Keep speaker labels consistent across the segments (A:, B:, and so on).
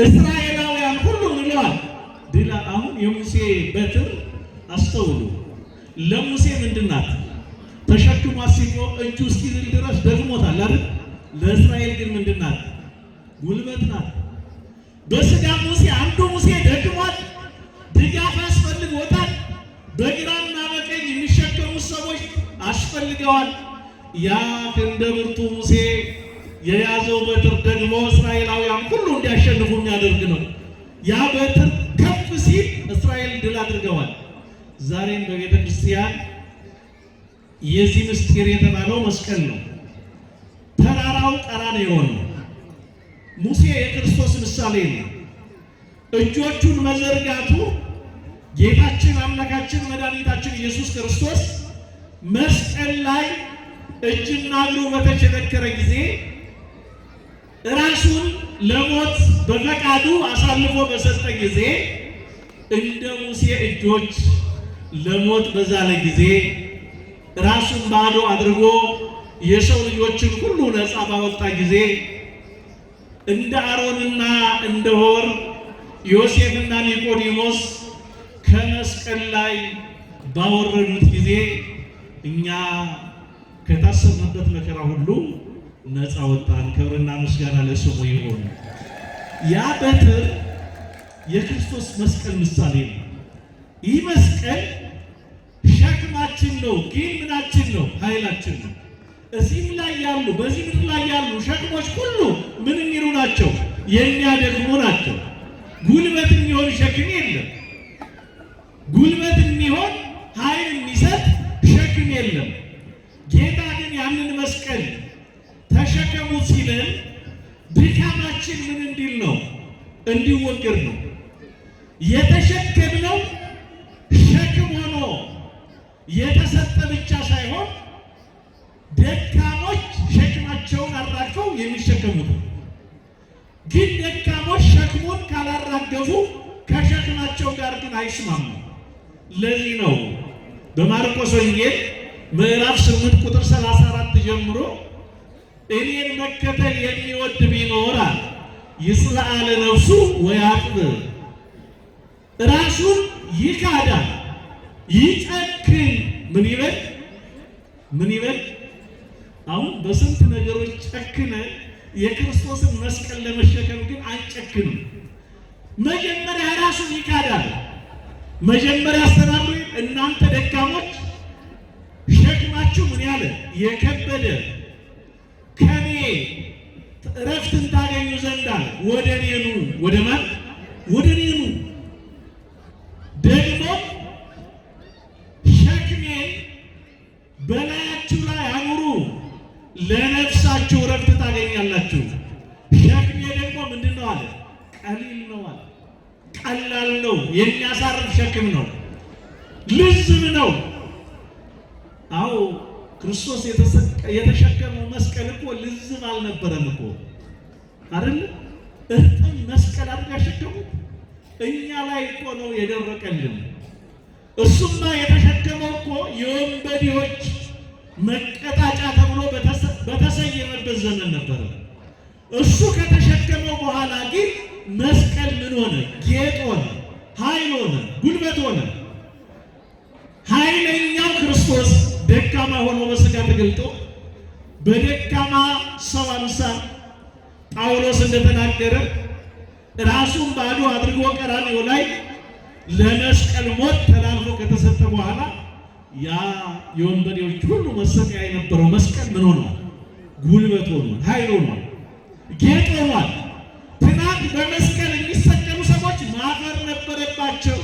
A: እስራኤላውያን ሁሉ ምለዋል ድላ። አሁን የሙሴ በትር አስተውሉ። ለሙሴ ምንድናት? ተሸክሟ ሲሞ እጁ እስኪዝል ድረስ ደግሞታል አይደል? ለእስራኤል ግን ምንድናት? ጉልበት ናት። በስጋ ሙሴ አንዱ ሙሴ ደክሟል፣ ድጋፍ አስፈልጎታል። በግራና በቀኝ የሚሸከሙ ሰዎች አስፈልገዋል። ያ እንደ ብርቱ ሙሴ የያዘው በትር ደግሞ እስራኤላውያን ሁሉ እንዲያሸንፉ የሚያደርግ ነው። ያ በትር ከፍ ሲል እስራኤል ድል አድርገዋል። ዛሬም በቤተ ክርስቲያን የዚህ ምስጢር የተባለው መስቀል ነው። ተራራው ቀራንዮ ነው። ሙሴ የክርስቶስ ምሳሌ ነው። እጆቹን መዘርጋቱ ጌታችን አምላካችን መድኃኒታችን ኢየሱስ ክርስቶስ መስቀል ላይ እጅና እግሩ በተቸነከረ ጊዜ ራሱን ለሞት በፈቃዱ አሳልፎ በሰጠ ጊዜ እንደ ሙሴ እጆች ለሞት በዛለ ጊዜ ራሱን ባዶ አድርጎ የሰው ልጆችን ሁሉ ነፃ ባወጣ ጊዜ እንደ አሮንና እንደ ሆር ዮሴፍና ኒቆዲሞስ ከመስቀል ላይ ባወረዱት ጊዜ እኛ ከታሰብንበት መከራ ሁሉ ነፃ ወጣን። ክብርና ምስጋና ለስሙ ይሁን። ያ በትር የክርስቶስ መስቀል ምሳሌ ነው። ይህ መስቀል ሸክማችን ነው፣ ግን ምናችን ነው? ኃይላችን ነው። እዚህም ላይ ያሉ በዚህ ምድር ላይ ያሉ ሸክሞች ሁሉ ምን የሚሉ ናቸው? የሚያደክሙ ናቸው። ጉልበት የሚሆን ሸክም የለም። ጉልበት የሚሆን ኃይል የሚሰጥ ሸክም የለም። ጌታ ግን ያንን መስቀል ተሸከሙ ሲለን ድካማችን ምን እንዲል ነው? እንዲወገድ ነው። የተሸከምነው ሸክም ሆኖ የተሰጠ ብቻ ሳይሆን ደካሞች ሸክማቸውን አራግፈው የሚሸከሙት፣ ግን ደካሞች ሸክሙን ካላራገፉ ከሸክማቸው ጋር ግን አይስማሙ። ለዚህ ነው በማርቆስ ወንጌል ምዕራፍ 8 ቁጥር 34 ጀምሮ እኔን መከተል የሚወድ ቢኖር ይጽልዓ ለነፍሱ ወያጥብ፣ ራሱን ይካዳል፣ ይጨክን። ምን ይበል? ምን ይበል? አሁን በስንት ነገሮች ጨክነ የክርስቶስን መስቀል ለመሸከም ግን አንጨክንም። መጀመሪያ ራሱን ይካዳል። መጀመሪያ አስተናግሩ። እናንተ ደካሞች ሸክማችሁ ምን ያለ የከበደ ከኔ እረፍትን ታገኙ ዘንድ አለ ወደ እኔ ኑ። ወደ ማን? ወደ እኔ ኑ። ደግሞ ሸክሜን በላያችሁ ላይ አኑሩ፣ ለነፍሳችሁ እረፍት ታገኛላችሁ። ሸክሜ ደግሞ ምንድን ነው አለ? ቀሊል ነው አለ። ቀላል ነው፣ የሚያሳርፍ ሸክም ነው፣ ልዝብ ነው። አዎ ክርስቶስ የተሸከመው መስቀል እኮ ልዝብ አልነበረም እኮ አይደል? እርጥብ መስቀል አድርጋ ሸከሙት። እኛ ላይ እኮ ነው የደረቀልን። እሱማ የተሸከመው እኮ የወንበዴዎች መቀጣጫ ተብሎ በተሰየመበት ዘመን ነበረ። እሱ ከተሸከመው በኋላ ግን መስቀል ምን ሆነ? ጌጥ ሆነ፣ ኃይል ሆነ፣ ጉልበት ሆነ። ኃይለኛው ክርስቶስ ደካማ ሆኖ በሥጋ ተገልጦ በደካማ ሰው አምሳል ጳውሎስ እንደተናገረ ራሱን ባዶ አድርጎ ቀራንዮ ላይ ለመስቀል ሞት ተላልፎ ከተሰጠ በኋላ ያ የወንበዴዎች ሁሉ መሰቀያ የነበረው መስቀል ምን ሆኗል? ጉልበት ሆኗል፣ ኃይል ሆኗል፣ ጌጥ ሆኗል። ትናንት በመስቀል የሚሰቀሉ ሰዎች ማፈር ነበረባቸው።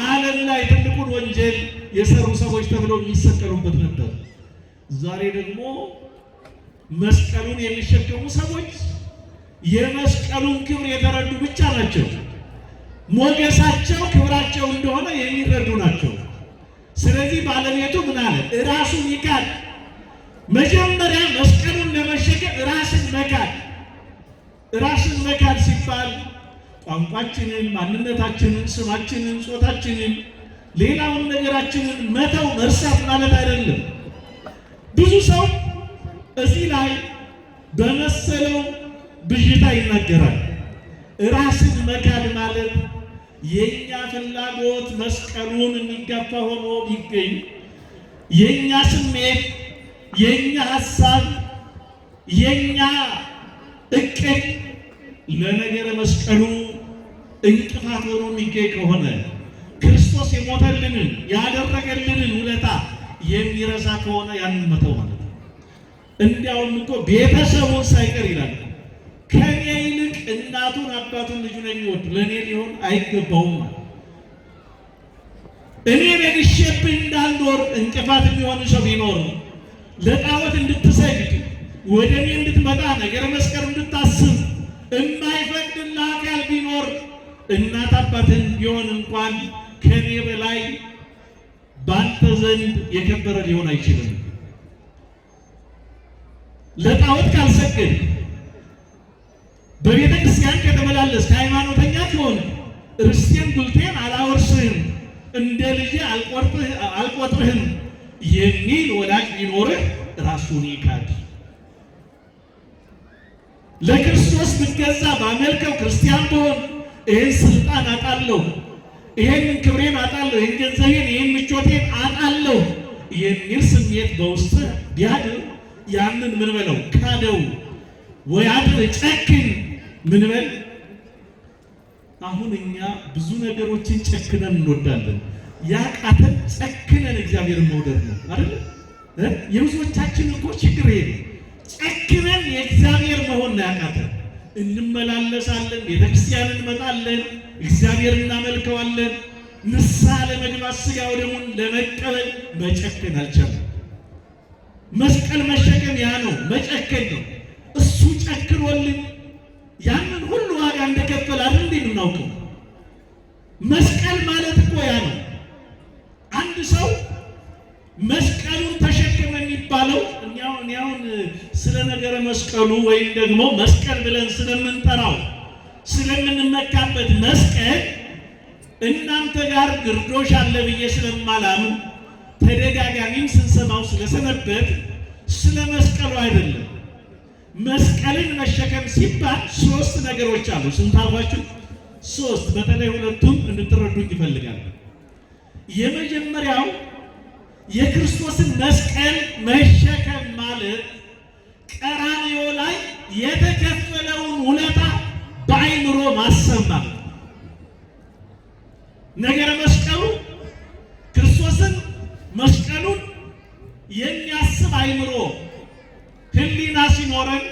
A: ዓለም ላይ ትልቁን ወንጀል የሰሩ ሰዎች ተብለው የሚሰቀሉበት ነበር። ዛሬ ደግሞ መስቀሉን የሚሸከሙ ሰዎች የመስቀሉን ክብር የተረዱ ብቻ ናቸው። ሞገሳቸው ክብራቸው እንደሆነ የሚረዱ ናቸው። ስለዚህ ባለቤቱ ምን አለ? ራሱን ይካድ። መጀመሪያ መስቀሉን ለመሸከም ራስን መካድ። ራስን መካድ ሲባል ቋንቋችንን፣ ማንነታችንን፣ ስማችንን፣ ጾታችንን፣ ሌላውን ነገራችንን መተው መርሳት ማለት አይደለም። ብዙ ሰው እዚህ ላይ በመሰለው ብዥታ ይናገራል። ራስን መካድ ማለት የኛ ፍላጎት መስቀሉን የሚጋፋ ሆኖ ቢገኝ የኛ ስሜት፣ የኛ ሐሳብ፣ የኛ እቅድ ለነገረ መስቀሉ እንቅፋት ሆኖ የሚገኝ ከሆነ ክርስቶስ የሞተልንን ያደረገልንን ውለታ የሚረሳ ከሆነ ያንን መተው ማለት ነው። እንዲያውም እኮ ቤተሰቡን ሳይቀር ይላል ከኔ ይልቅ እናቱን አባቱን ልጁን የሚወድ ለእኔ ሊሆን አይገባውም ማለት። እኔ ነግሼብህ እንዳልኖር እንቅፋት የሚሆን ሰው ቢኖር ለጣዖት እንድትሰግድ ወደ እኔ እንድትመጣ ነገረ መስቀል እንድታስብ የማይፈቅድልህ አካል ቢኖር እናት አባትን ቢሆን እንኳን ከኔ በላይ ባንተ ዘንድ የከበረ ሊሆን አይችልም። ለጣዖት ካልሰገድ በቤተ ክርስቲያን ከተመላለስክ ሃይማኖተኛ ከሆነ ርስቴን ጉልቴን አላወርስህም እንደ ልጄ አልቆጥርህም የሚል ወላጅ ቢኖርህ ራሱን ይካድ። ለክርስቶስ ብገዛ ባመልከው ክርስቲያን ብሆን ይህን ስልጣን አጣለሁ፣ ይህን ክብሬን አጣለሁ፣ ይህን ገንዘቤን፣ ይህን ምቾቴን አጣለሁ የሚል ስሜት በውስጥ ቢያድር ያንን ምን በለው ካደው ወይ አድር ጨክን ምን በል። አሁን እኛ ብዙ ነገሮችን ጨክነን እንወዳለን። ያቃተን ጨክነን እግዚአብሔርን መውደድ ነው አይደል? የብዙዎቻችን እኮ ችግር ይሄ ጨክነን የእግዚአብሔር መሆን ነው ያቃተን። እንመላለሳለን፣ ቤተክርስቲያን እንመጣለን፣ እግዚአብሔር እናመልከዋለን። ንስሐ ለመግባት ሥጋው ደሙን ለመቀበል መጨከን አልቻለም። መስቀል መሸከም ያ ነው መጨከን ነው። እሱ ጨክኖልን ያንን ሁሉ ዋጋ እንደከፈለ አይደል እንዴ የምናውቀው? መስቀል ማለት እኮ ያ ነው። አንድ ሰው መስቀሉን ተሸከመ የሚባለው እኛውን ስለ ነገረ መስቀሉ ወይም ደግሞ መስቀል ብለን ስለምንጠራው ስለምንመካበት መስቀል እናንተ ጋር ግርዶሽ አለ ብዬ ስለማላምን ተደጋጋሚም ስንሰማው ስለሰነበት ስለ መስቀሉ አይደለም። መስቀልን መሸከም ሲባል ሶስት ነገሮች አሉ። ስንት አልኳችሁ? ሶስት። በተለይ ሁለቱም እንድትረዱኝ ይፈልጋል። የመጀመሪያው የክርስቶስን መስቀል መሸከም ማለት ቀራንዮ ላይ የተከፈለውን ውለታ በአይምሮ ማሰብ ማለት ነው። ነገረ መስቀሉ ክርስቶስን መስቀሉን የሚያስብ አይምሮ ሕሊና ሲኖረን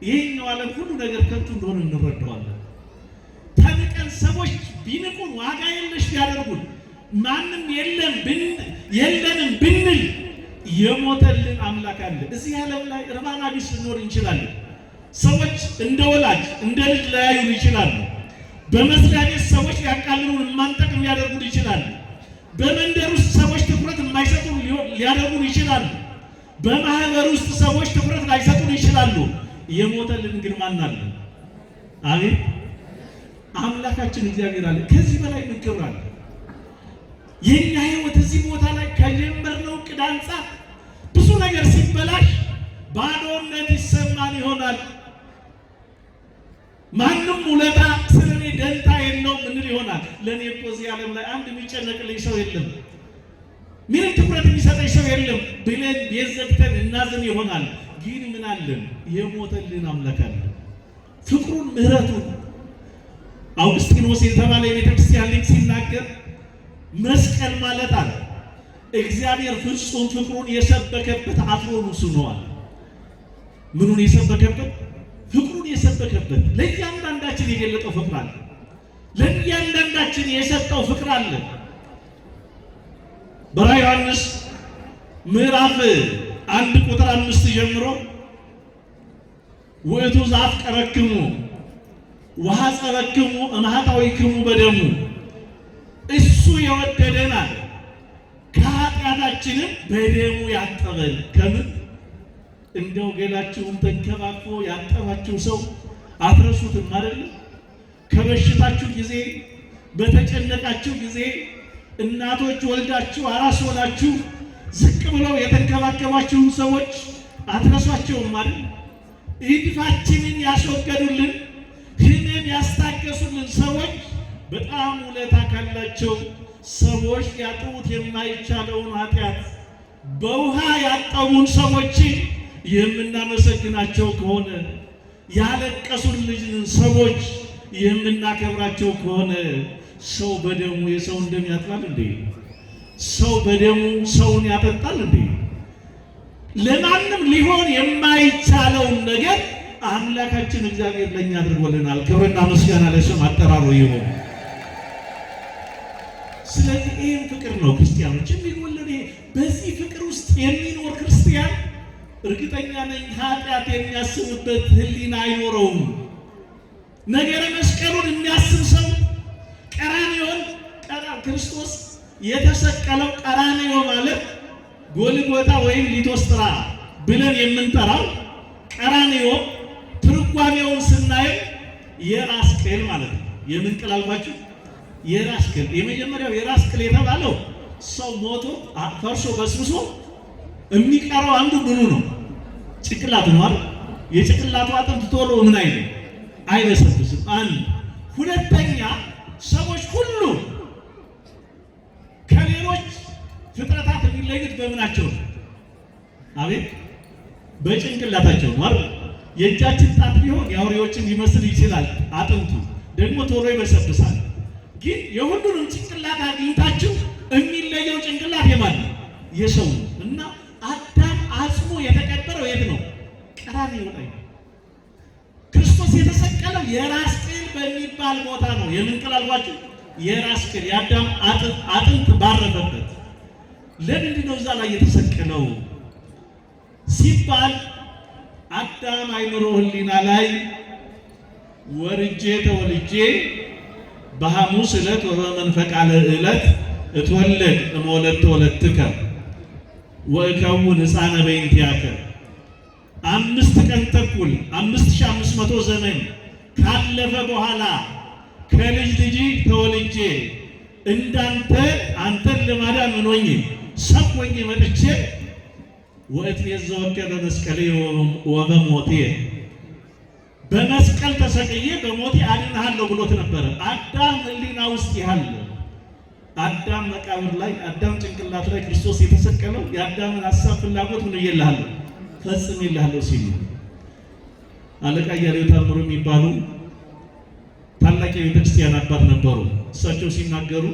A: ይህኛው ዓለም ሁሉ ነገር ከንቱ እንደሆነ እንረዳዋለን። ተንቀን ሰዎች ቢንቁን ዋጋ የለሽ ቢያደርጉን ማንም የለንም ብንል የሞተልን አምላክ አለ። እዚህ ዓለም ላይ እርባና ቢስ ልኖር እንችላለን። ሰዎች እንደ ወላጅ እንደ ልጅ ሊያዩን ይችላሉ። በመስሪያ ቤት ሰዎች ሊያቃልሉን የማንጠቅም ሊያደርጉን ይችላሉ። በመንደር ውስጥ ሰዎች ትኩረት የማይሰጡን ሊያደርጉን ይችላሉ። በማህበር ውስጥ ሰዎች ትኩረት ላይሰጡን ይችላሉ። የሞተልን ግን ማን አለ? አሜን። አምላካችን እግዚአብሔር አለ። ከዚህ በላይ ምን ክብር አለ? የኛ ህይወት እዚህ ቦታ ላይ ከጀመርነው ዕቅድ አንጻር ብዙ ነገር ሲበላሽ ባዶነት ይሰማን ይሆናል። ማንም ውለታ ስለኔ ደንታ የለውም እንል ይሆናል። ለኔ እኮ እዚህ ዓለም ላይ አንድ የሚጨነቅልኝ ሰው የለም፣ ምንም ትኩረት የሚሰጠኝ ሰው የለም ብለን ቤት ዘግተን እናዝን ይሆናል። ግን ምን አለን? የሞተልን አምላክ አለ። ፍቅሩን ምሕረቱን አውግስጢኖስ የተባለ የቤተክርስቲያን ሊቅ ሲናገር መስቀል ማለት አለ እግዚአብሔር ፍጹም ፍቅሩን የሰበከበት አትሮኑስ ነዋል። ምኑን የሰበከበት? ፍቅሩን የሰበከበት። ለእያንዳንዳችን የገለጠው ፍቅር አለ። ለእያንዳንዳችን የሰጠው ፍቅር አለ። በራዕየ ዮሐንስ ምዕራፍ 1 ቁጥር 5 ጀምሮ ውእቱ ዘአፍቀረክሙ ወሐፀበክሙ እምኃጣውኢክሙ በደሙ እሱ የወደደናል ከኃጢአታችንም በደሙ ያጠበን። ከምን እንደው ገላችሁን ተንከባክቦ ያጠባችሁ ሰው አትረሱትም አይደል? ከበሽታችሁ ጊዜ በተጨነቃችሁ ጊዜ እናቶች ወልዳችሁ አራስ ሆናችሁ ዝቅ ብለው የተንከባከባችሁን ሰዎች አትረሷቸውም አይደል? እድፋችንን ያስወገዱልን ሕመም ያስታገሱልን ሰዎች በጣም ውለታ ካላቸው ሰዎች ሊያጥቡት የማይቻለውን ኃጢአት በውሃ ያጠቡን ሰዎችን የምናመሰግናቸው ከሆነ ያለቀሱልን ሰዎች የምናከብራቸው ከሆነ ሰው በደሙ የሰውን ደም ያጥባል እንዴ? ሰው በደሙ ሰውን ያጠጣል እንዴ? ለማንም ሊሆን የማይቻለውን ነገር አምላካችን እግዚአብሔር ለኛ አድርጎልናል። ክብርና ምስጋና ለስም አጠራሩ ይሁን። ስለዚህ ይህም ፍቅር ነው ክርስቲያኖች የሚጎለን። በዚህ ፍቅር ውስጥ የሚኖር ክርስቲያን እርግጠኛ ነኝ ኃጢአት የሚያስብበት ሕሊና አይኖረውም። ነገረ መስቀሉን የሚያስብ ሰው ቀራንዮን ክርስቶስ የተሰቀለው ቀራንዮ ማለት ጎልጎታ ወይም ሊቶስትራ ብለን የምንጠራው ቀራንዮ ትርጓሜውን ስናየው የራስ ቅል ማለት ነው። የምን ቅል አልኳችሁ? የራስ ቅል። የመጀመሪያው የራስ ቅል የተባለው ሰው ሞቶ ፈርሶ በስብሶ የሚቀረው አንዱ ምኑ ነው? ጭቅላቱ ነው አይደል? የጭቅላቱ አጥንት ቶሎ ምን አይልም፣ አይበሰብስም። አንድ ሁለተኛ ሰዎች ሁሉ ከሌሎች ፍጥረታት የሚለዩት በምናቸው ነው? አቤት በጭንቅላታቸው ነው አይደል? የእጃችን ጣት ቢሆን የአውሬዎችን ሊመስል ይችላል፣ አጥንቱ ደግሞ ቶሎ ይበሰብሳል። ግን የሁሉንም ጭንቅላት አግኝታችሁ የሚለየው ጭንቅላት የማን ነው? የሰው ነው። እና አዳም አጽሙ የተቀበረው የት ነው? ቀራንዮ ላይ። ክርስቶስ የተሰቀለው የራስ ቅል በሚባል ቦታ ነው። የምን ቅል አልኳችሁ? የራስ ቅል፣ የአዳም አጥንት ባረፈበት። ለምንድን ነው እዛ ላይ የተሰቀለው ሲባል አዳም አይምሮ ሕሊና ላይ ወርጄ ተወልጄ በሐሙስ ዕለት ወበመንፈቃለ ዕለት እትወለድ እምወለድተ ወለድትከ ወእከውን ሕፃነ በእንቲአከ 5 ቀን ተኩል 5500 ዘመን ካለፈ በኋላ ከልጅ ልጅ ተወልጄ እንዳንተ አንተን ለማዳን ምን ሆኜ ሰው ሆኜ መጥቼ ወእትቤዘወከ በመስቀሌ ወበሞቴ በመስቀል ተሰቅዬ በሞቴ አድንሃለሁ ብሎት ነበረ። አዳም ሕሊና ውስጥ ያለ አዳም መቃብር ላይ አዳም ጭንቅላት ላይ ክርስቶስ የተሰቀለው የአዳምን ሐሳብ ፍላጎት ምን ይልሃለሁ ፈጽሜልሃለሁ ሲል አለቃ ኢያሌው ታምሩ የሚባሉ ታላቅ የቤተክርስቲያን አባት ነበሩ። እሳቸው ሲናገሩ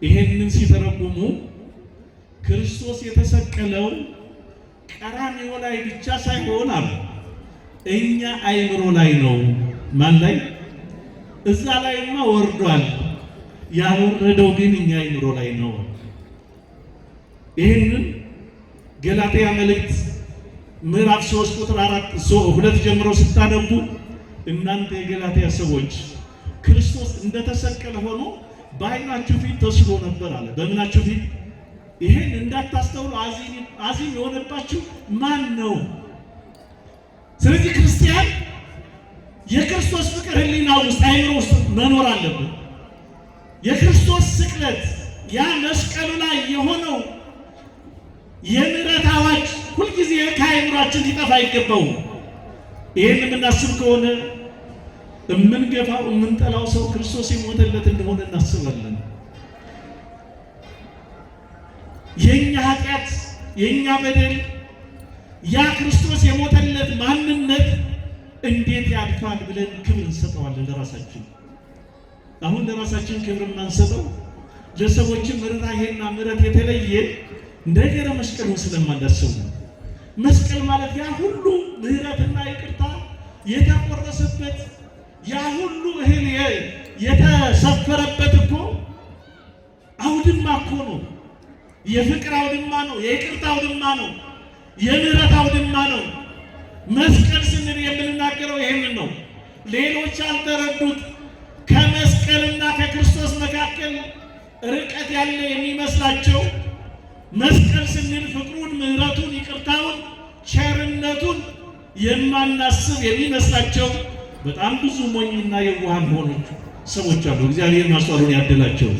A: ይሄንን ሲተረጉሙ ክርስቶስ የተሰቀለው ቀራንዮ ላይ ብቻ ሳይሆን አሉ እኛ አይምሮ ላይ ነው። ማን ላይ? እዛ ላይማ ወርዷል። ያወረደው ግን እኛ አይምሮ ላይ ነው። ይህንን ገላትያ መልእክት ምዕራፍ 3 ቁጥር 2 ጀምሮ ስታነቡ እናንተ የገላትያ ሰዎች ክርስቶስ እንደተሰቀለ ሆኖ በዓይናችሁ ፊት ተስሎ ነበር አለ። በምናችሁ ፊት? ይሄን እንዳታስተውሉ አዚም የሆነባችሁ ማን ነው? ስለዚህ ክርስቲያን የክርስቶስ ፍቅር ሕሊና ውስጥ አይምሮ ውስጥ መኖር አለበት። የክርስቶስ ስቅለት ያ መስቀሉ ላይ የሆነው የምሕረት አዋጅ ሁልጊዜ ከአይምሯችን ሊጠፋ አይገባውም። ይህን የምናስብ ከሆነ የምንገፋው የምንጠላው ሰው ክርስቶስ የሞተለት እንደሆነ እናስባለን። የኛ ኃጢአት የኛ በደል ያ ክርስቶስ የሞተለት ማንነት እንዴት ያድፋል ብለን ክብር እንሰጠዋለን ለራሳችን። አሁን ለራሳችን ክብር የማንሰጠው ለሰዎችም ርኅራኄና ምሕረት የተለየ ነገረ መስቀሉን ስለማናስብ ነው። መስቀል ማለት ያ ሁሉ ምሕረትና ይቅርታ የተቆረሰበት ያ ሁሉ እህል የተሰፈረበት እኮ አውድማ እኮ ነው። የፍቅር አውድማ ነው። የይቅርታ አውድማ ነው። የምሕረት አውድማ ነው። መስቀል ስንል የምንናገረው ይሄንን ነው። ሌሎች ያልተረዱት ከመስቀልና ከክርስቶስ መካከል ርቀት ያለ የሚመስላቸው መስቀል ስንል ፍቅሩን፣ ምሕረቱን፣ ይቅርታውን፣ ቸርነቱን የማናስብ የሚመስላቸው በጣም ብዙ ሞኝና የዋሃን ሆኖች ሰዎች አሉ። እግዚአብሔር ማስተዋሉን ያድላቸው።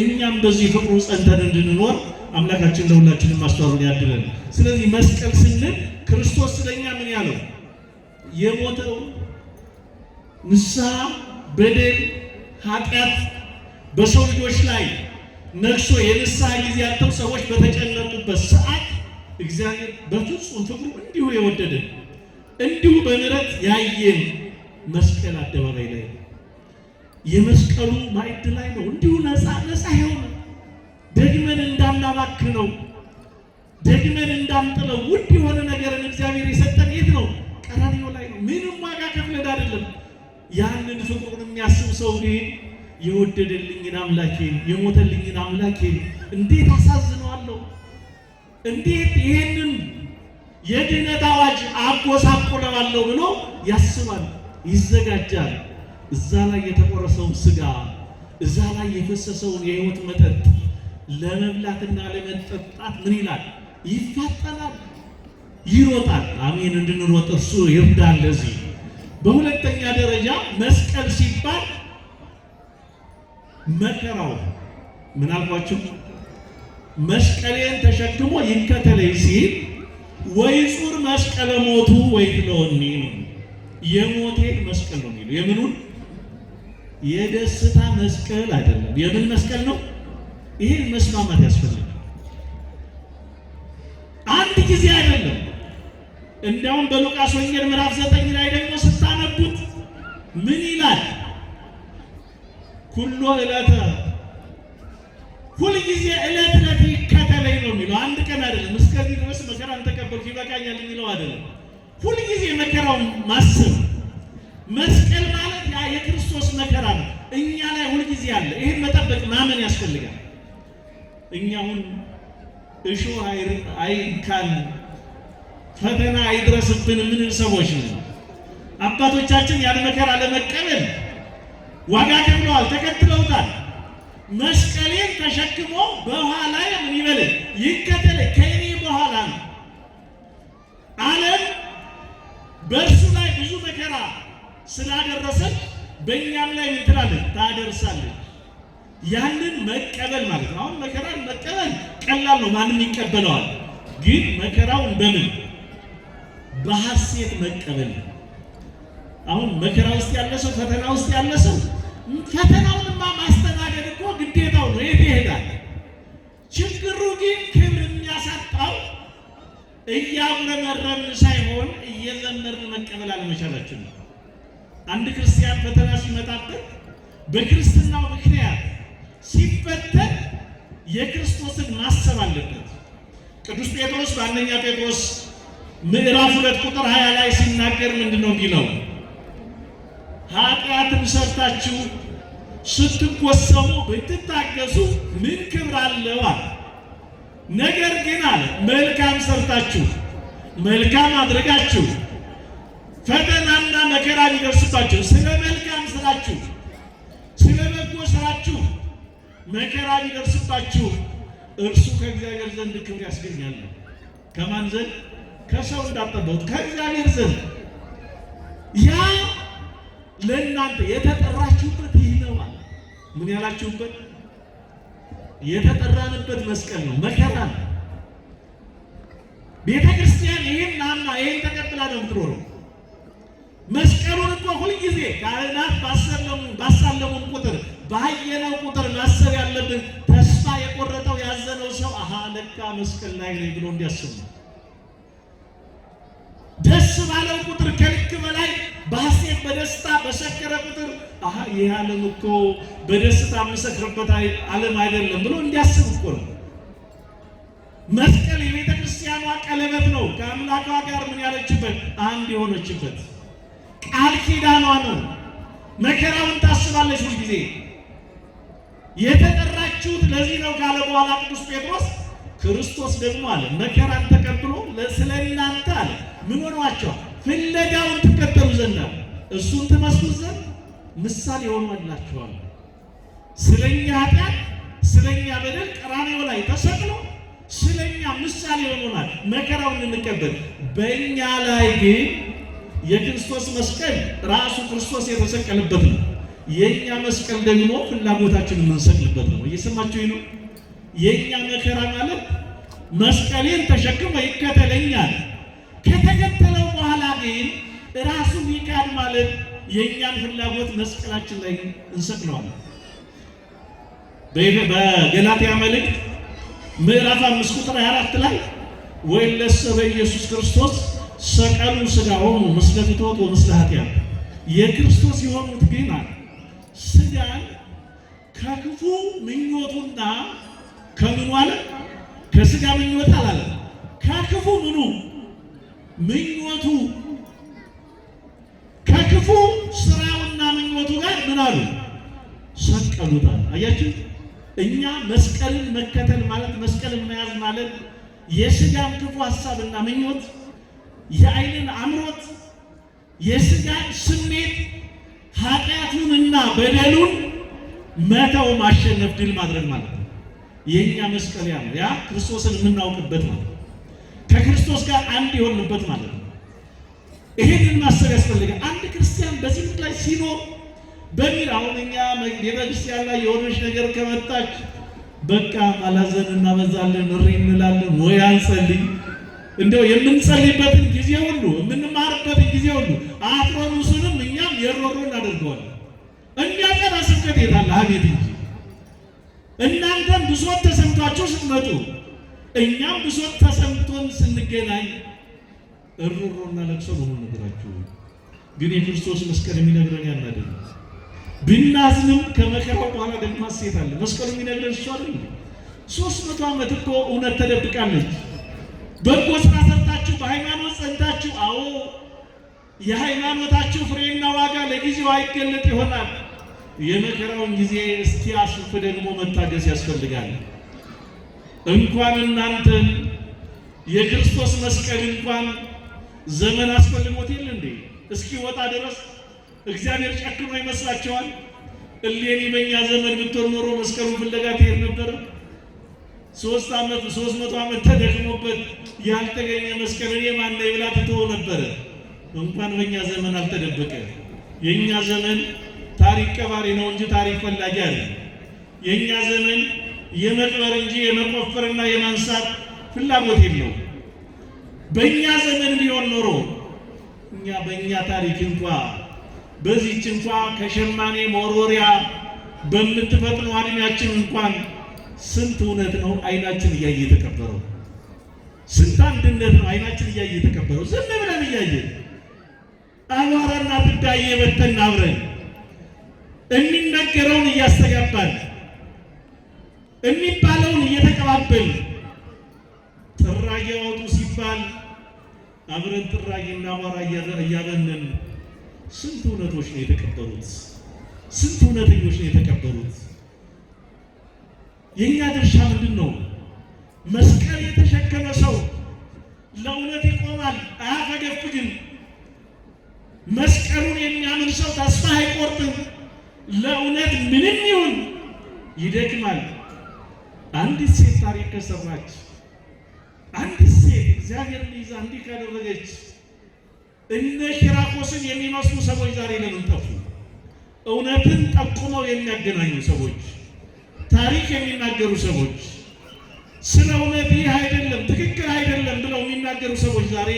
A: እኛም በዚህ ፍቅሩ ጸንተን እንድንኖር አምላካችን ለሁላችንም ማስተዋሉን ያድለን። ስለዚህ መስቀል ስንል ክርስቶስ ስለኛ ምን ያለው የሞተው ንስሐ፣ በደል፣ ኃጢአት በሰው ልጆች ላይ ነግሶ የንስሐ ጊዜ ያለው ሰዎች በተጨነቁበት ሰዓት እግዚአብሔር በፍጹም ፍቅሩ እንዲሁ የወደደን እንዲሁ በምሕረት ያየን መስቀል አደባባይ ላይ ነው። የመስቀሉ ማዕድ ላይ ነው። እንዲሁ ነፃ የሆነ ደግመን እንዳናባክነው ደግመን እንዳንጥለው ውድ የሆነ ነገርን እግዚአብሔር የሰጠን የት ነው? ቀራንዮ ላይ ነው። ምንም ዋጋ ከፍለን አይደለም። ያንን ፍቅሩን የሚያስብ ሰው ግን የወደደልኝን አምላኬን የሞተልኝን አምላኬን እንዴት አሳዝነዋለሁ፣ እንዴት ይሄንን የድነት አዋጅ አጎሳቆለዋለሁ ብሎ ያስባል፣ ይዘጋጃል። እዛ ላይ የተቆረሰውን ስጋ እዛ ላይ የፈሰሰውን የሕይወት መጠጥ ለመብላትና ለመጠጣት ምን ይላል? ይፋጠናል፣ ይሮጣል። አሜን። እንድንሮጥ እርሱ ይርዳል። ለዚህ በሁለተኛ ደረጃ መስቀል ሲባል መከራው ምን አልኳችሁ? መስቀሌን ተሸክሞ ይከተለኝ ሲል ወይጹር መስቀለ ሞቱ ወይትለወኒ ነው። የሞቴን መስቀል ነው የሚለው። የምኑን? የደስታ መስቀል አይደለም። የምን መስቀል ነው? ይሄን መስማማት ያስፈልጋል። አንድ ጊዜ አይደለም። እንዲያውም በሉቃስ ወንጌል ምዕራፍ 9 ላይ ደግሞ ስታነቡት ምን ይላል? ኩሎ ዕለተ ሁልጊዜ ዕለት ዕለት ይከተለኝ ነው የሚለው። አንድ ቀን አይደለም። እስከዚህ ድረስ መከራን ተቀበልኩ ይበቃኛል የሚለው አይደለም። ሁልጊዜ መከራውን ማሰብ። መስቀል ማለት ያ የክርስቶስ መከራ ነው። እኛ ላይ ሁልጊዜ አለ። ይሄን መጠበቅ ማመን ያስፈልጋል። እኛ አሁን እሾህ አይንካን፣ ፈተና አይድረስብን ምን ሰዎች ነው። አባቶቻችን ያን መከራ ለመቀበል ዋጋ ከፍለዋል፣ ተከትለውታል። መስቀሌን ተሸክሞ በኋላ ምን ይበል ይከተል ከእኔ በኋላ ነው። ዓለም በእርሱ ላይ ብዙ መከራ ስላደረሰች በእኛም ላይ ምን ትላለች? ታደርሳለች። ያንን መቀበል ማለት ነው። አሁን መከራን መቀበል ቀላል ነው፣ ማንም ይቀበለዋል። ግን መከራውን በምን በሐሴት መቀበል። አሁን መከራ ውስጥ ያለ ሰው፣ ፈተና ውስጥ ያለ ሰው ፈተናውንማ ማስተናገድ እኮ ግዴታው ነው። የት ይሄዳል? ችግሩ ግን ክብር የሚያሳጣው እያጉረመረምን ሳይሆን እየዘመርን መቀበል አለመቻላችን ነው። አንድ ክርስቲያን ፈተና ሲመጣበት በክርስትናው ምክንያት ሲፈተን የክርስቶስን ማሰብ አለበት። ቅዱስ ጴጥሮስ በአንደኛ ጴጥሮስ ምዕራፍ 2 ቁጥር 20 ላይ ሲናገር ምንድነው የሚለው? ኃጢአትን ሰርታችሁ ስትቆሰሙ ብትታገሱ ምን ክብር አለው አለ። ነገር ግን አለ መልካም ሰርታችሁ መልካም አድርጋችሁ ፈተናና መከራ ቢደርስባችሁ ስለ መልካም ስራችሁ ስለ በጎ ስራችሁ መከራ ቢደርስባችሁ እርሱ ከእግዚአብሔር ዘንድ ክብር ያስገኛል። ከማን ዘንድ? ከሰው እንዳጠበቁት ከእግዚአብሔር ዘንድ። ያ ለእናንተ የተጠራችሁበት ይህ ነው አለ። ምን ያላችሁበት? የተጠራንበት መስቀል ነው፣ መከራ ነው። ቤተ ክርስቲያን ይህን አምና ይህን ተቀብላ ነው የምትኖረው። መስቀሉን እኮ ሁልጊዜ ካህናት ባሳለሙን ቁጥር ባየነው ቁጥር ማሰብ ያለብን ተስፋ የቆረጠው ያዘነው ሰው አሃ ለካ መስቀል ላይ ነው ብሎ እንዲያስብ ነው። ደስ ባለው ቁጥር ከልክ በላይ በሐሴት በደስታ በሰከረ ቁጥር አሃ ይህ ዓለም እኮ በደስታ የምሰክርበት ዓለም አይደለም ብሎ እንዲያስብ እኮ ነው። መስቀል የቤተ ክርስቲያኗ ቀለበት ነው። ከአምላኳ ጋር ምን ያለችበት? አንድ የሆነችበት ቃል ኪዳኗ ነው። መከራውን ታስባለች ሁልጊዜ። የተጠራችሁት ለዚህ ነው ካለ በኋላ ቅዱስ ጴጥሮስ ክርስቶስ ደግሞ አለ መከራን ተቀብሎ ስለ እናንተ አለ ምን ሆኗቸዋል? ፍለጋውን ትከተሉ ዘንድ አለ እሱን ትመስሉ ዘንድ ምሳሌ ሆኗላችኋል። ስለኛ ኃጢአት ስለኛ በደል ቀራንዮ ላይ ተሰቅሎ ስለኛ ምሳሌ ሆኖናል። መከራውን እንቀበል። በእኛ ላይ ግን የክርስቶስ መስቀል ራሱ ክርስቶስ የተሰቀለበት ነው። የኛ መስቀል ደግሞ ፍላጎታችንን የምንሰቅልበት ነው። እየሰማችሁ ነው? የኛ መከራ ማለት መስቀሌን ተሸክሞ ይከተለኛል። ከተከተለው በኋላ ግን ራሱን ይካድ ማለት የእኛን ፍላጎት መስቀላችን ላይ እንሰቅለዋለን። በገላትያ መልእክት ምዕራፍ 5 ቁጥር 24 ላይ ወይለሰ በኢየሱስ ክርስቶስ ሰቀሉ ሥጋሆሙ ምስለ ፍትወት ወምስለ ኃጢአት፣ የክርስቶስ የሆኑት ግን ሥጋን ከክፉ ምኞቱና ከምኑ አለ ከሥጋ ምኞት አላለ ከክፉ ምኑ ምኞቱ ከክፉ ስራውና ምኞቱ ጋር ምን አሉ ሰቀሉታል። አያችሁ፣ እኛ መስቀልን መከተል ማለት መስቀልን መያዝ ማለት የሥጋን ክፉ ሐሳብና ምኞት፣ የዓይንን አምሮት፣ የሥጋን ስሜት፣ ኃጢአቱንና በደሉን መተው፣ ማሸነፍ፣ ድል ማድረግ ማለት ነው። የኛ መስቀል ያ ነው። ያ ክርስቶስን የምናውቅበት ማለት ነው። ከክርስቶስ ጋር አንድ የሆንበት ማለት ነው። ይሄንን ማሰብ ያስፈልጋል። አንድ ክርስቲያን በዚህ ምድር ላይ ሲኖር በሚል አሁን እኛ ቤተክርስቲያን ላይ የሆነች ነገር ከመጣች በቃ ማላዘን እናበዛለን፣ እሪ እንላለን፣ ወይ አንጸልይ። እንደው የምንጸልይበትን ጊዜ ሁሉ የምንማርበትን ጊዜ ሁሉ አትሮኑስንም እኛም የሮሮ እናደርገዋለን። የሚያጸና ስብከት የታለ? አቤት እንጂ እናንተም ብሶት ተሰምቷችሁ ስትመጡ እኛም ብሶት ተሰምቶን ስንገናኝ እሮሮና ለቅሶ ነው ነገራችሁ። ግን የክርስቶስ መስቀል የሚነግረን ያን አይደለም። ብናዝንም ከመከራው በኋላ ደግሞ ሐሴት አለ። መስቀሉ የሚነግረን እሱ አይደል? 300 ዓመት እኮ እውነት ተደብቃለች። በጎ ስራ ሰርታችሁ በሃይማኖት ጸንታችሁ፣ አዎ የሃይማኖታችሁ ፍሬና ዋጋ ለጊዜው አይገለጥ ይሆናል። የመከራውን ጊዜ እስኪያልፍ ደግሞ መታገስ ያስፈልጋል። እንኳን እናንተን የክርስቶስ መስቀል እንኳን ዘመን አስፈልጎት የለ እንዴ? እስኪ ወጣ ድረስ እግዚአብሔር ጨክኖ ይመስላችኋል? እሌኒ በእኛ ዘመን ብትሆን ኖሮ መስቀሉን ፍለጋ ትሄድ ነበር። 300 ዓመት ተደክሞበት ያልተገኘ መስቀል እኔ ማን ነኝ ብላ ትተው ነበረ። እንኳን በእኛ ዘመን አልተደበቀ። የእኛ ዘመን ታሪክ ቀባሪ ነው እንጂ ታሪክ ፈላጊ አይደለም። የእኛ ዘመን የመቅበር እንጂ የመቆፈርና የማንሳት ፍላጎት የለው። በእኛ ዘመን ቢሆን ኖሮ እኛ በእኛ ታሪክ እንኳ በዚህች እንኳ ከሸማኔ መወርወሪያ በምትፈጥነው ዕድሜያችን እንኳን ስንት እውነት ነው አይናችን እያየ የተቀበረው፣ ስንት አንድነት ነው አይናችን እያየ የተቀበረው። ዝም ብለን እያየን አቧራና ትቢያ እየበተንን አብረን የሚነገረውን እያስተጋባን የሚባለውን እየተቀባበልን ጥራጊ አውጡ ሲባል አብረን ጥራጊና አቧራ እያበነን ስንት እውነቶች ነው የተቀበሩት? ስንት እውነተኞች ነው የተቀበሩት? የኛ ድርሻ ምንድን ነው? መስቀል የተሸከመ ሰው ለእውነት ይቆማል፣ አያፈገፍግም። መስቀሉን የሚያምን ሰው ተስፋ አይቆርጥም። ለእውነት ምንም ይሁን ይደክማል። አንዲት ሴት ታሪክ ከሰራች፣ አንዲት ሴት እግዚአብሔርን ይዛ እንዲህ ካደረገች እነ ኪራኮስን የሚመስሉ ሰዎች ዛሬ ለምን ጠፉ? እውነትን ጠቁመው የሚያገናኙ ሰዎች፣ ታሪክ የሚናገሩ ሰዎች፣ ስለ እውነት ይህ አይደለም ትክክል አይደለም ብለው የሚናገሩ ሰዎች ዛሬ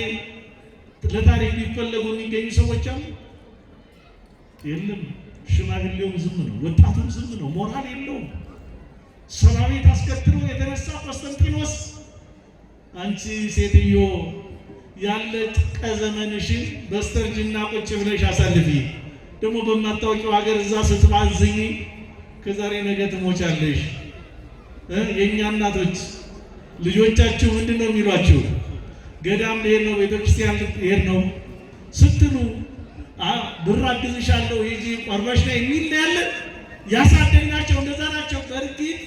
A: ለታሪክ ሊፈለጉ የሚገኙ ሰዎች አሉ? የለም። ሽማግሌውም ዝም ነው፣ ወጣቱም ዝም ነው፣ ሞራል የለውም። ሰራዊት አስከትሎ የተነሳ ቆስጠንጢኖስ አንቺ ሴትዮ ያለቀ ዘመንሽን በስተርጅና ቁጭ ብለሽ አሳልፊ፣ ደግሞ በማታወቂው ሀገር እዛ ስትባዝኝ ከዛሬ ነገ ትሞቻለሽ። የእኛ እናቶች ልጆቻችሁ ምንድን ነው የሚሏችሁ? ገዳም ልሄድ ነው፣ ቤተክርስቲያን ልሄድ ነው ስትሉ ብር አግዝሻለሁ ሂጂ ቆርበሽ ላይ የሚል ያለ ያሳደግናቸው እንደዛ ናቸው። በእርግጥ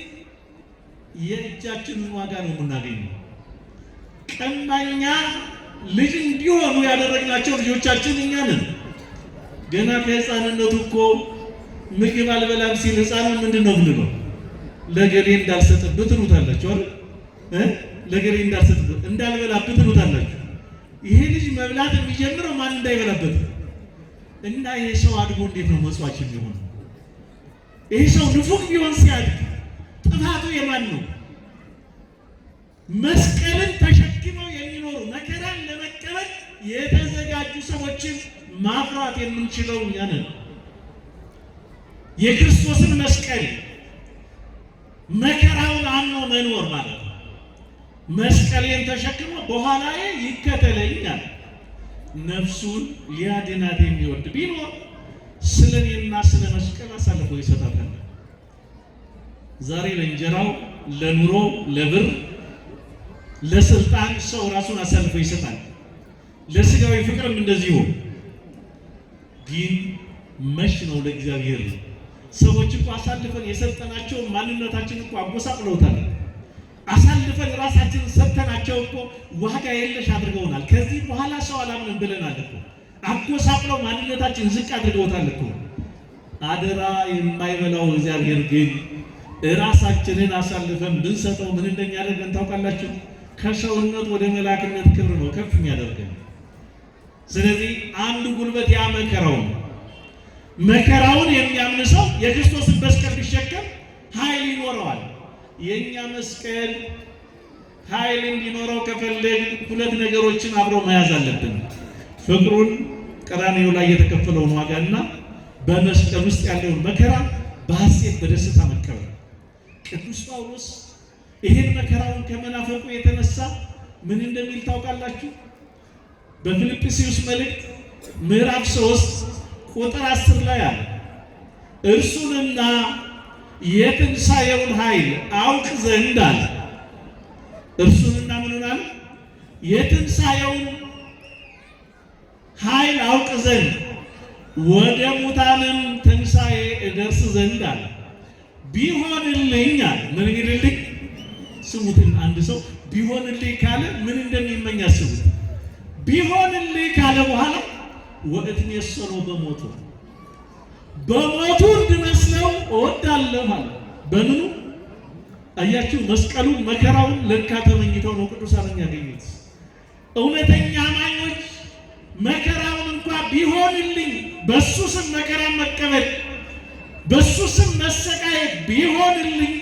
A: የእጃችንን ዋጋ ነው የምናገኘው። ቀማኛ ልጅ እንዲሆኑ ያደረግናቸው ልጆቻችን እኛ ነን። ገና ከህፃንነቱ እኮ ምግብ አልበላም ሲል ህፃኑ ምንድን ነው ብሎ ለገሌ እንዳልሰጥብህ ትሉታላችሁ አይደል? ለገሌ እንዳልበላብህ ትሉታላችሁ። ይሄ ልጅ መብላት የሚጀምረው ማን እንዳይበላበት እና ይሄ ሰው አድጎ እንዴት ነው መጽዋች የሚሆነው? ይሄ ሰው ንፉግ ቢሆን ሲያድግ ጥፋቱ የማን ነው? መስቀልን ተሸክመው የሚኖሩ መከራን ለመቀበል የተዘጋጁ ሰዎችን ማፍራት የምንችለው እኛ ነን። የክርስቶስን መስቀል መከራውን አምኖ መኖር ማለት ነው። መስቀሌን ተሸክሞ በኋላዬ ይከተለኛል። ነፍሱን ሊያድናት የሚወድ ቢኖር ስለ እኔና ስለ መስቀል አሳልፎ ይሰጣታል። ዛሬ ለእንጀራው፣ ለኑሮ፣ ለብር፣ ለስልጣን ሰው ራሱን አሳልፎ ይሰጣል። ለስጋዊ ፍቅርም እንደዚሁ። ግን መች ነው ለእግዚአብሔር ሰዎች እኮ አሳልፈን የሰጠናቸው ማንነታችን እኮ አጎሳቅለውታል። አሳልፈን ራሳችንን ሰጥተናቸው እኮ ዋጋ የለሽ አድርገውናል። ከዚህ በኋላ ሰው አላምንም ብለናል እኮ። አጎሳቅለው ማንነታችን ዝቅ አድርገውታል እኮ። አደራ የማይበላው እግዚአብሔር ግን ራሳችንን አሳልፈን ብንሰጠው ምን እንደሚያደርገን ታውቃላችሁ? ከሰውነት ወደ መላክነት ክብር ነው ከፍ የሚያደርገን። ስለዚህ አንዱ ጉልበት ያ መከራውን የሚያምን ሰው የክርስቶስን መስቀል ቢሸከም ኃይል ይኖረዋል። የእኛ መስቀል ኃይል እንዲኖረው ከፈለግ ሁለት ነገሮችን አብሮ መያዝ አለብን። ፍቅሩን፣ ቀራንዮ ላይ የተከፈለውን ዋጋና በመስቀል ውስጥ ያለውን መከራ በሐሴት በደስታ መቀበል። ቅዱስ ጳውሎስ ይህን መከራውን ከመናፈቁ የተነሳ ምን እንደሚል ታውቃላችሁ? በፊልጵስዩስ መልእክት ምዕራፍ 3 ቁጥር 10 ላይ አለ፣ እርሱንና የትንሣኤውን ኃይል አውቅ ዘንድ አለ። እርሱንና ምኑን አለ? የትንሣኤውን ኃይል አውቅ ዘንድ ወደ ሙታንም ትንሣኤ እደርስ ዘንድ አለ። ቢሆንልኝ አለ። ምን ይልልኝ? ስሙትን። አንድ ሰው ቢሆንልኝ ካለ ምን እንደሚመኝ አስቡት። ቢሆንልኝ ካለ በኋላ ወእትሜሰሎ በሞቱ እንድመስለው እወዳለሁ አለ። በምኑ አያችሁ? መስቀሉን መከራውን ለካ ተመኝተው ነው ቅዱሳን ያገኙት። እውነተኛ አማኞች መከራውን እንኳን ቢሆንልኝ በሱ ስም መከራ መቀበል፣ በሱ ስም መሰቃየት ቢሆንልኝ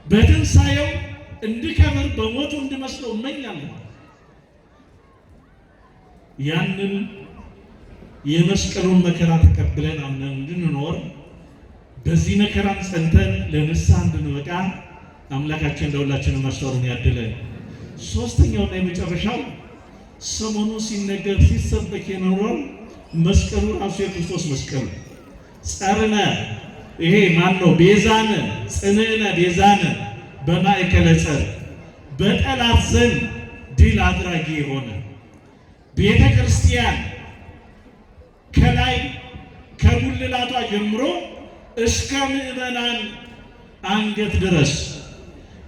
A: በትንሣኤው እንድከብር በሞቱ እንድመስለው እመኛለሁ። ያንን የመስቀሉን መከራ ተቀብለን አምነን እንድንኖር በዚህ መከራን ጸንተን ለንስሐ እንድንበቃ አምላካችን ለሁላችንም ማስተዋሉን ያድለን። ሶስተኛውና የመጨረሻው ሰሞኑ ሲነገር ሲሰበክ የኖረው መስቀሉ ራሱ የክርስቶስ መስቀል ጸርነ፣ ይሄ ማን ነው? ቤዛነ ጽንዕነ ቤዛነ በማእከለ ጸር፣ በጠላት ዘንድ ድል አድራጊ የሆነ ቤተ ክርስቲያን ከላይ ከጉልላቷ ጀምሮ እስከ ምዕመናን አንገት ድረስ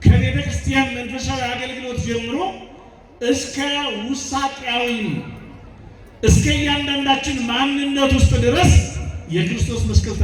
A: ከቤተ ክርስቲያን መንፈሳዊ አገልግሎት ጀምሮ እስከ ውሳጤያዊ እስከ እያንዳንዳችን ማንነት ውስጥ ድረስ የክርስቶስ መስቀል